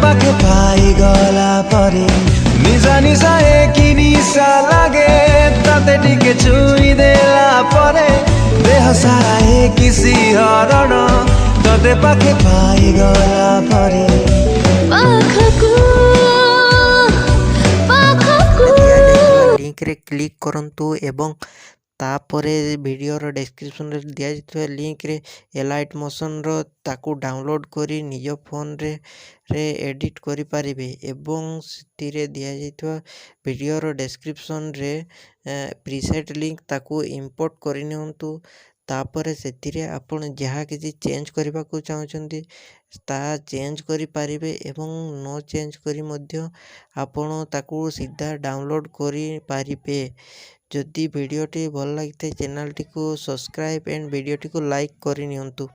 पाखे पाई गला परे निजा निजा कि निशा लागे ताते टिके छुई देला परे देह सारा किसी हरण तते पाखे पाई गला परे लिंक रे क्लिक करंतु एवं तापरे वीडियोर डिस्क्रिप्शन रे दिया जाइଥିବା लिंक रे एलाइट मोशन रो ताकू डाउनलोड करी निज फोन रे एडिट करि पारिबे एवं सितिरे दिया जाइଥିବା वीडियोर डिस्क्रिप्शन रे प्रीसेट लिंक ताकू इंपोर्ट करि नियंतु तापरे सेतिरे आपण जहाँ किसी चेंज करबा को चाहछंती ता चेंज करि पारिबे एवं नो चेंज करी मध्य आपण ताकू सीधा डाउनलोड करि पारिबे। जदि वीडियोटी भल लगी चैनल टी को सब्सक्राइब एंड वीडियोटी को लाइक करि नियंतु।